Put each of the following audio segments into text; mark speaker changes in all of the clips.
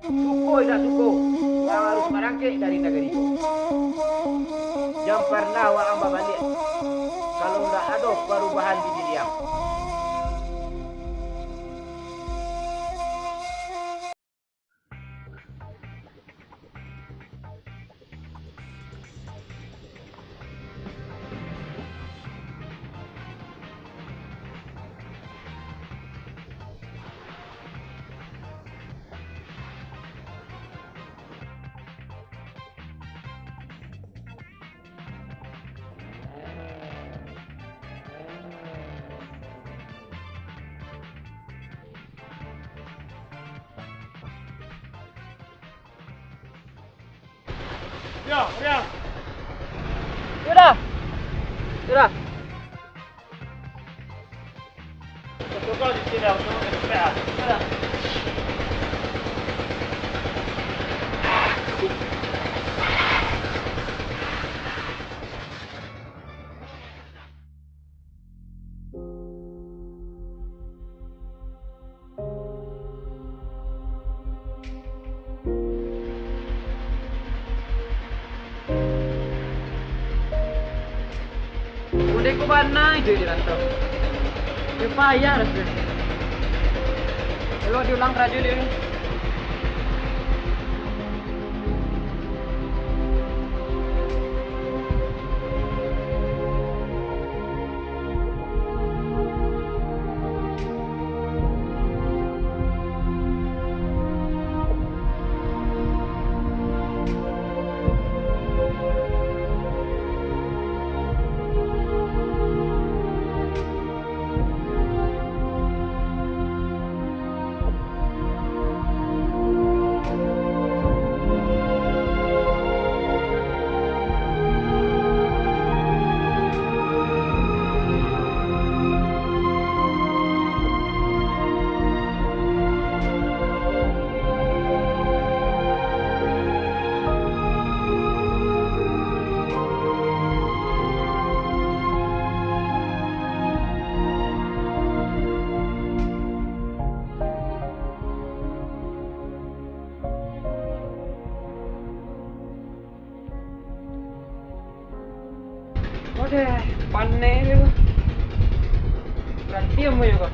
Speaker 1: Suko tidak suko, yang harus merangkik dari negeri itu. Jangan pernah wa amba balik kalau tidak ada perubahan di diri yang. Ya. Sudah. Protokol di sini untuk SPA. Sudah. Udah ko ba na ide di rantau. Dia payah rasanya. Kalau diulang radio dia. Udah, panen itu. Berhenti amu juga.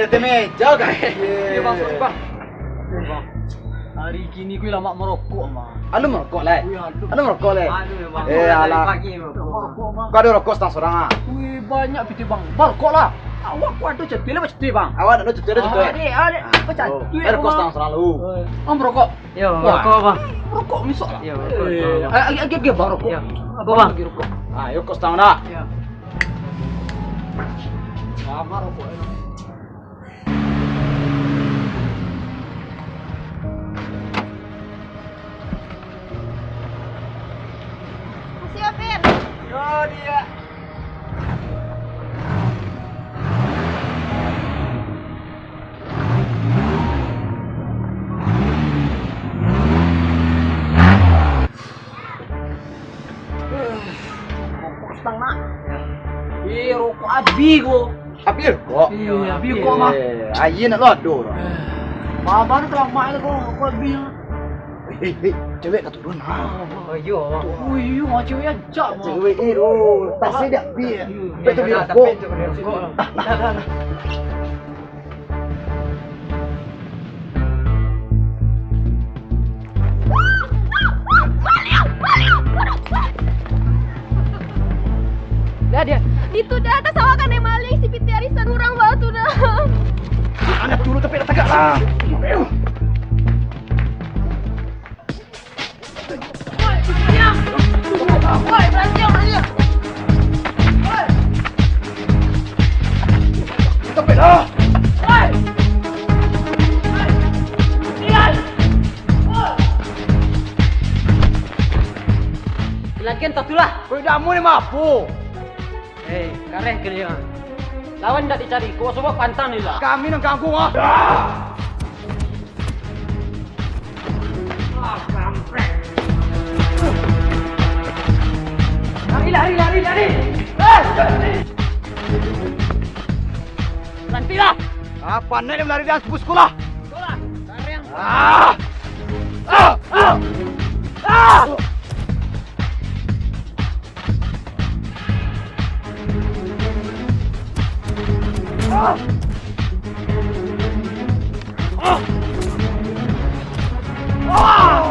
Speaker 2: Teme, jaga.
Speaker 1: Ya bang, sorry bang.
Speaker 3: Hari kini gue lama merokok mah.
Speaker 2: Alu merokok lah. Alu merokok lah.
Speaker 1: Aduh bang.
Speaker 2: Alah.
Speaker 1: Pagi
Speaker 3: Merokok mah.
Speaker 2: Kau ada rokok setang seorang ah.
Speaker 3: Wih banyak piti bang. Merokok lah. Awak kuat tu cetil apa cetil bang?
Speaker 2: Awak nak cuci ada cuci.
Speaker 3: Ada. Pecah.
Speaker 2: Ada rokok setang seorang lu.
Speaker 3: Merokok.
Speaker 1: Yo, rokok bang.
Speaker 3: Merokok misok lah.
Speaker 1: Yo, rokok.
Speaker 3: Lagi bang rokok.
Speaker 1: Yo. Bang.
Speaker 3: Lagi rokok.
Speaker 2: Ayo rokok setang dah.
Speaker 3: Ya. Sama rokok.
Speaker 4: Masih Opir.
Speaker 2: Yo dia.
Speaker 3: Rokok setang nak. Rokok abi ko.
Speaker 2: Api rokok.
Speaker 3: Iya, abi ko mah.
Speaker 2: Ayin nak lodo.
Speaker 3: Mama ni kalau mak ko rokok abi.
Speaker 2: Cewek kat turun ah.
Speaker 1: Oh yo.
Speaker 3: Wih, macam ya jak mah.
Speaker 2: Cewek itu tak sedap bi. Betul dia
Speaker 1: Tapi
Speaker 2: rokok.
Speaker 1: itu kena rokok.
Speaker 4: Dah dia. Itu dah atas awak kan yang maling si Piti arisan orang batu dah.
Speaker 2: Anak dulu tapi dah tegak lah.
Speaker 4: Woi, berhenti.
Speaker 2: Tapi dah.
Speaker 4: Woi. Lihat.
Speaker 3: bikin tatulah.
Speaker 2: Kau damu ni mampu.
Speaker 3: Kareh kalian. Lawan tak dicari, kau semua pantang ni lah.
Speaker 2: Kami nak ganggu ah.
Speaker 3: Lari. Berhentilah.
Speaker 2: Apa nak dia melari dan sepupu sekolah?
Speaker 3: Itulah, kareh.
Speaker 2: Ah! Ah! Ah! Ah! Ah! Ah!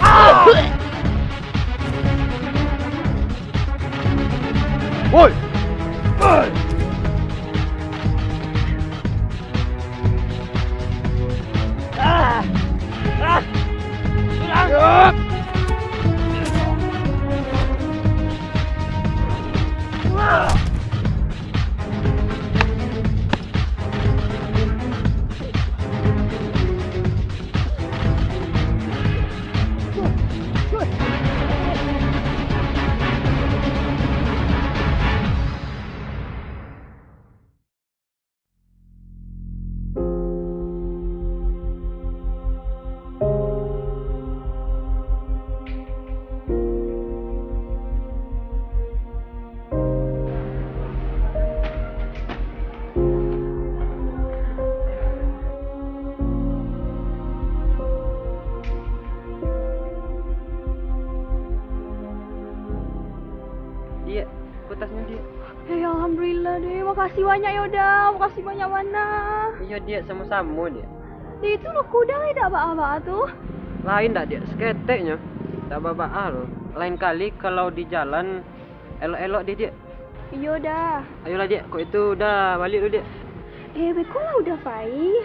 Speaker 2: Ah! Woi! Woi! Ah! Ah! Ah!
Speaker 3: Dia, kutasnya dia.
Speaker 4: Alhamdulillah deh. Makasih banyak Yoda. Makasih banyak mana.
Speaker 3: Iya dia sama-sama dia.
Speaker 4: Dia itu lo kuda tidak apa-apa tuh.
Speaker 3: Lain tak dia, seketeknya. Tak apa-apa loh. Lain kali kalau di jalan elok-elok dia.
Speaker 4: Yoda.
Speaker 3: Ayolah dia, kok itu udah balik dulu dia.
Speaker 4: Beko lah udah Fai.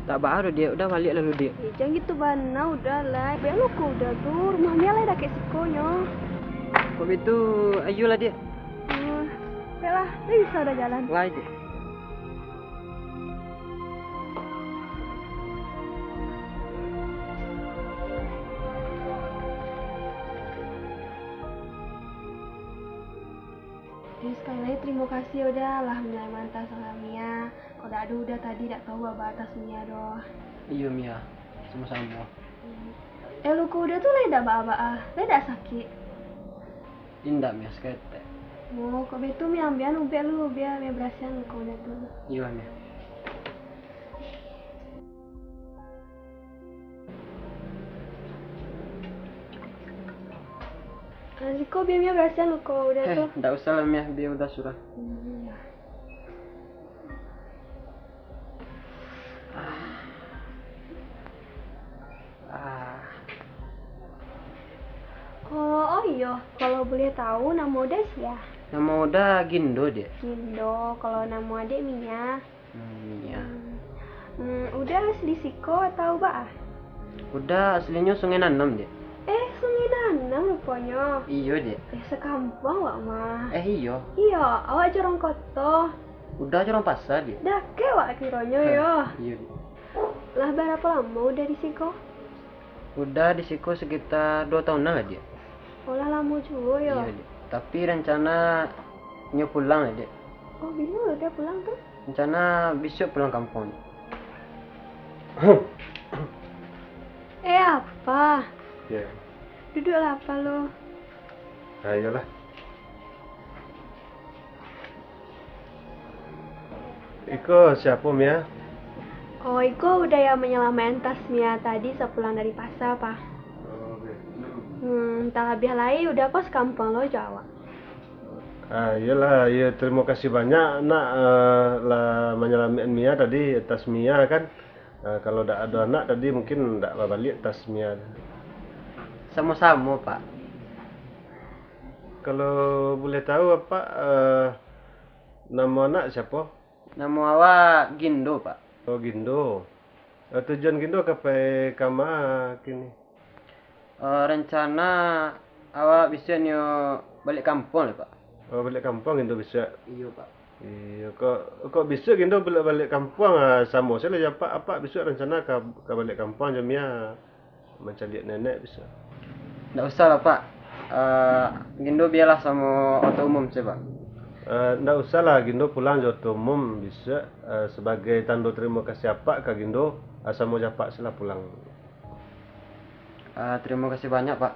Speaker 3: Tak baru dia, udah balik lalu dia.
Speaker 4: Jangan gitu bana udah lah. Biar lo kuda tuh. Rumahnya lah dah kayak sikonya.
Speaker 3: Kok itu, ayolah dia.
Speaker 4: Yalah, dia bisa udah jalan.
Speaker 3: Lain dia.
Speaker 4: Jadi sekali lagi terima kasih udah lah menyelamatkan sama Mia. Kalau dah ada udah tadi tak tahu apa atas Mia doh.
Speaker 3: Iya Mia, sama-sama.
Speaker 4: Lu kuda tuh lain dah apa-apa. Lain dah sakit.
Speaker 3: Indah Mia, seketek.
Speaker 4: Mau kok betul Mia ambil umpet lu biar Mia berhasil lu kuda tuh.
Speaker 3: Iya Mia.
Speaker 4: Kok biar Mia berhasil lu kuda tuh.
Speaker 3: Tak usah lah Mia, dia udah surah.
Speaker 4: Oh iya, kalau boleh tahu nama udah siapa?
Speaker 3: Nama udah Gindo dia.
Speaker 4: Gindo, kalau nama adik Mia.
Speaker 3: Mia.
Speaker 4: Udah asli Siko atau Ba?
Speaker 3: Udah aslinya Sungai Nanam dia.
Speaker 4: Sungai Danang rupanya.
Speaker 3: Iya dia.
Speaker 4: Sekampung wak mah.
Speaker 3: Iya.
Speaker 4: Iya, awak jorong koto.
Speaker 3: Udah orang pasar dia.
Speaker 4: Dah ke wak kiranya ya.
Speaker 3: Iya dia.
Speaker 4: Lah berapa lama udah di Siko?
Speaker 3: Udah di Siko sekitar 2 tahunan lah dia.
Speaker 4: Olah lama juga ya.
Speaker 3: Iya dia. Tapi rencana nyo pulang lah dia.
Speaker 4: Oh bila udah pulang tuh?
Speaker 3: Rencana besok pulang kampung.
Speaker 4: Apa?
Speaker 2: Ya.
Speaker 4: Duduklah apa lo?
Speaker 2: Ayolah. Iko siapa Mia?
Speaker 4: Oh, Iko udah ya menyelamatkan tas Mia tadi sepulang dari pasar, Pak. Tak lebih lagi udah pas kampung lo Jawa.
Speaker 2: Iyalah, ya terima kasih banyak nak lah menyelamatkan Mia tadi atas Mia kan. Kalau tak ada anak tadi mungkin tak balik atas Mia.
Speaker 3: Sama-sama Pak.
Speaker 2: Kalau boleh tahu apa nama anak siapa?
Speaker 3: Nama awak Gindo Pak.
Speaker 2: Oh Gindo. Tujuan Gindo kapai kama kini?
Speaker 3: Rencana awak bisa nyo balik kampung lah Pak.
Speaker 2: Oh balik kampung Gindo bisa.
Speaker 3: Iya Pak.
Speaker 2: Iya kok bisa Gindo balik kampung sama saya lah apa bisa rencana ke balik kampung Jamia mencari nenek bisa.
Speaker 3: Nggak usah lah Pak. Gindo biarlah sama auto umum sih Pak.
Speaker 2: Nggak usah lah Gindo pulang jauh umum bisa sebagai tanda terima kasih apa Kak Gindo sama Japak sila pulang.
Speaker 3: Terima kasih banyak Pak.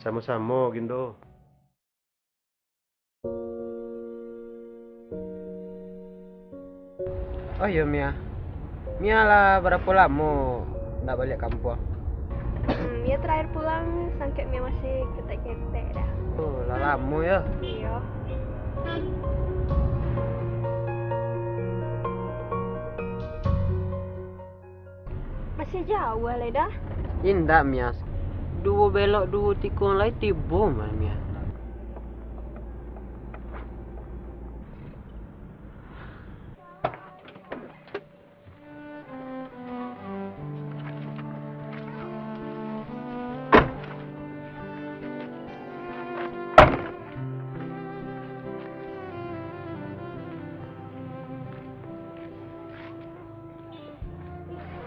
Speaker 2: Sama-sama Gindo.
Speaker 3: Oh iya Mia. Mia lah berapa lama nggak balik kampung?
Speaker 4: Mia terakhir pulang sangket Mia masih ketek-ketek dah.
Speaker 3: Oh lah lama ya.
Speaker 4: Iya. Masih jauh lah dah.
Speaker 3: Indah Mia. Dua belok dua tikung lain tiba mah Mia.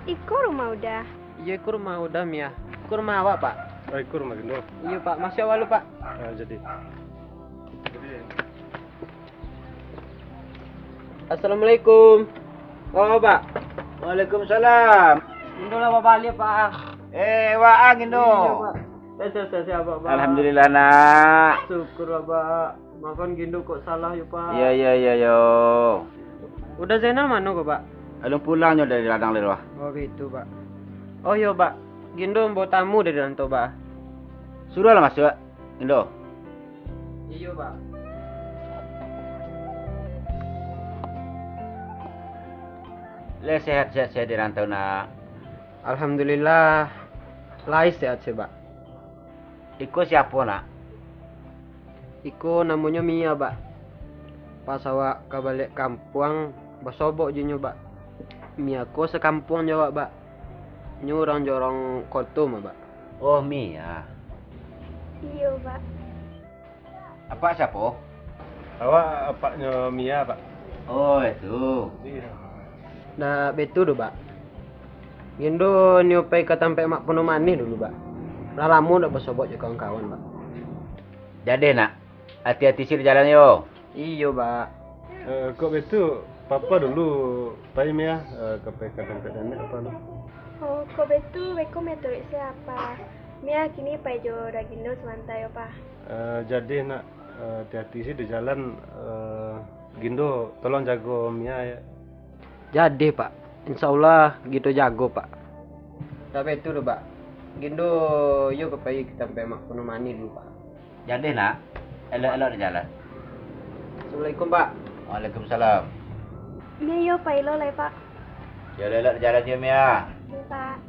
Speaker 4: Iko rumah udah.
Speaker 3: Iya iku rumah udah Mia. Iku rumah awak Pak.
Speaker 2: Ikut rumah Gindo.
Speaker 3: Iya Pak, masih awal lu Pak.
Speaker 2: Jadi.
Speaker 3: Assalamualaikum. Oh Pak.
Speaker 1: Waalaikumsalam.
Speaker 3: Indo lah balik Pak.
Speaker 1: Waang Indo.
Speaker 3: Siapa Pak?
Speaker 1: Alhamdulillah nak.
Speaker 3: Syukur lah Pak. Maafkan Gindo kok salah ya Pak.
Speaker 1: Iya yo.
Speaker 3: Udah Zainal mana kok Pak?
Speaker 1: Alung pulangnya dari ladang lewah.
Speaker 3: Oh gitu Pak. Oh iya Pak. Gindo bawa tamu dari rantau Pak.
Speaker 1: Suruh lah masuk Indo.
Speaker 3: Iya Pak.
Speaker 1: Le sehat-sehat saya di rantau nak.
Speaker 3: Alhamdulillah. Lai sehat sih Pak.
Speaker 1: Iko siapa nak?
Speaker 3: Iko namanya Mia Pak. Pas awak ke balik kampung, basobok je Pak. Mia ko sekampung Jawa Pak. Nyu orang jorong koto mah Pak.
Speaker 1: Oh Mia.
Speaker 4: Iya, Pak.
Speaker 1: Apa siapa?
Speaker 2: Awak apaknya Mia Pak?
Speaker 1: Oh itu.
Speaker 2: Iya.
Speaker 3: Nah betul do Pak. Gindo nyupai ke tempat mak penuh manis dulu Pak. Lah lama udah basobok je kawan-kawan Pak.
Speaker 1: Jadi nak, hati-hati sih di jalan yo.
Speaker 3: Iyo Pak.
Speaker 2: Kok betul Papa dulu pai Mia ke tempat nenek apa no?
Speaker 4: Oh, kok betul beko metode siapa? Mia kini pajo Ragindo semantai yo, Pak.
Speaker 2: Jadi nak hati-hati sih di jalan Gindo tolong jago Mia ya.
Speaker 3: Jadi Pak. Insyaallah gitu jago Pak. Tapi itu do Pak. Gindo yo kepai ke tempat mak penuh manis dulu Pak.
Speaker 1: Jadi nak, elok-elok di jalan.
Speaker 3: Assalamualaikum Pak.
Speaker 1: Waalaikumsalam.
Speaker 4: Mia yo pailo lah, Pak.
Speaker 1: Ya elok di jalan yo Mia.
Speaker 4: Iya, Pak.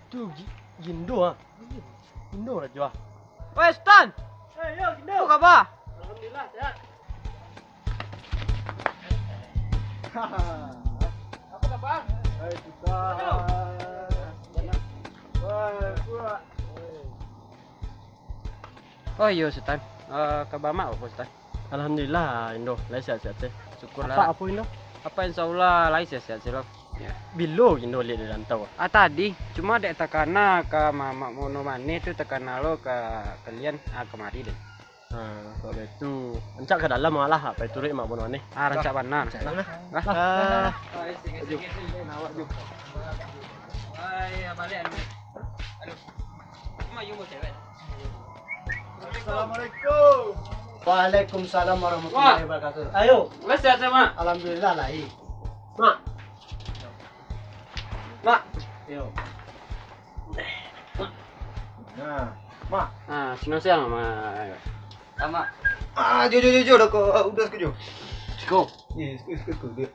Speaker 2: Tuh Gindo Gindo lah jual.
Speaker 3: Woi Stan.
Speaker 2: Yo Gindo.
Speaker 3: Apa kabar?
Speaker 2: Alhamdulillah sehat. Apa kabar? Kita.
Speaker 3: Oh iya Stan. Kabar mak apa Stan?
Speaker 2: Alhamdulillah Indo, lai sehat-sehat sih.
Speaker 3: Syukurlah.
Speaker 2: Apa Indo?
Speaker 3: Apa insyaallah lai sehat sih loh. Ya.
Speaker 2: Bilo Indo lihat di rantau.
Speaker 3: Tadi cuma dek tekana ke mama mono mane tu tekana lo ke kalian kemari deh.
Speaker 2: Kalau itu encak ke dalam malah apa itu mak bono aneh.
Speaker 3: Rancak banan.
Speaker 2: Assalamualaikum.
Speaker 5: Waalaikumsalam warahmatullahi wabarakatuh. Ayo,
Speaker 3: Wes sehat sama.
Speaker 5: alhamdulillah lah.
Speaker 3: Mak. Mak.
Speaker 5: Yo.
Speaker 3: Nah, senang siang mak. Sama.
Speaker 5: Jujur udah setuju.
Speaker 3: Cukup.
Speaker 5: Yes, dia.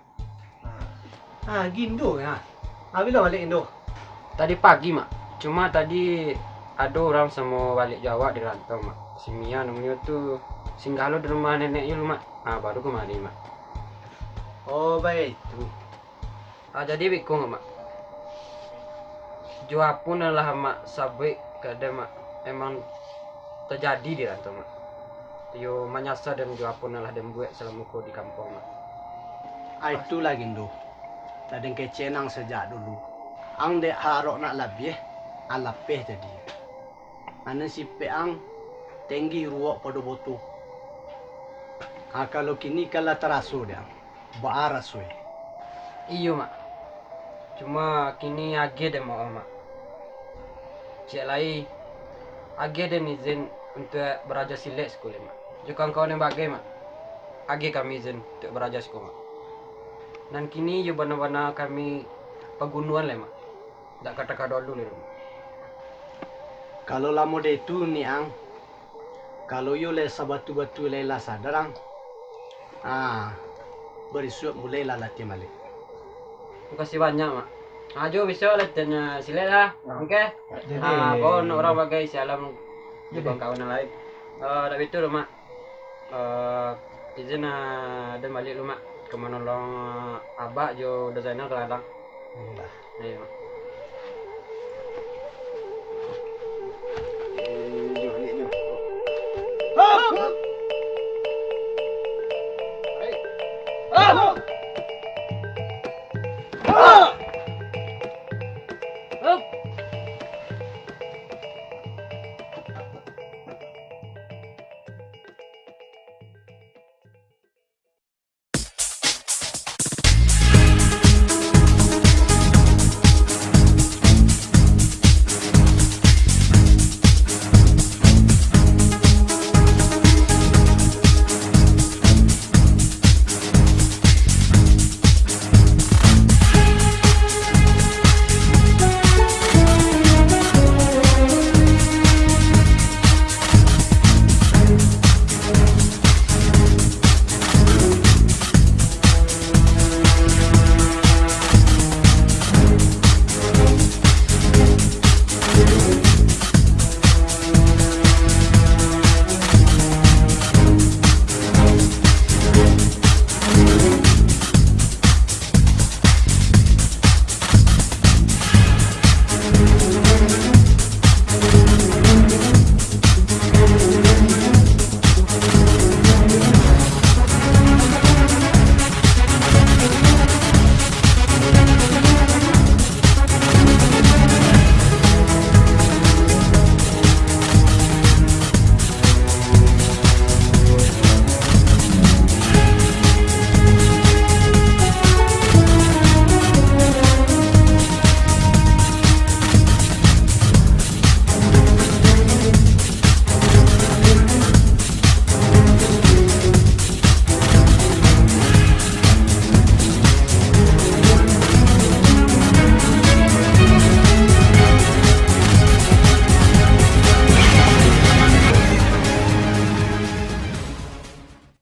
Speaker 5: Gindo ya. Bila balik Indo.
Speaker 3: Tadi pagi mak. Cuma tadi ada orang sama balik Jawa di rantau mak. Si Mia namanya tuh singgah lo di rumah neneknya lu mak. Baru kemari mak.
Speaker 5: Oh, baik itu.
Speaker 3: Jadi bikung mak. Jua pun lah mak sabik kada mak emang terjadi di rantau mak. Yo manyasa dan jua pun lah dem buat selama ko di kampung mak.
Speaker 5: Itu lagi Indo. Tadi kecenang sejak dulu. Ang dek harok nak lebih, alapeh jadi. Ane si peang tinggi ruak pada botu. Kalau kini kala terasu dia, barasu.
Speaker 3: Iyo mak. Cuma kini age dem mau mak. Cik lai age dem izin untuk beraja silet sekolah mak. Jika kau yang bagai mak. Age kami izin untuk beraja sekolah mak. Dan kini yo bana-bana kami pegunungan lah mak. Tak kata-kata dulu lah.
Speaker 5: Kalau lama dia itu ni ang, kalau you le sabatu-batu le la sadarang, berisuap mulai lah latihan balik.
Speaker 3: Terima kasih banyak mak. Jo besok latihan silet lah. Okey. Kau orang bagai salam di kawan lain. Dah betul mak. Izin dan balik lu mak. Kemana nolong abak jo desainer ke ladang. Ayo mak.
Speaker 5: Hop!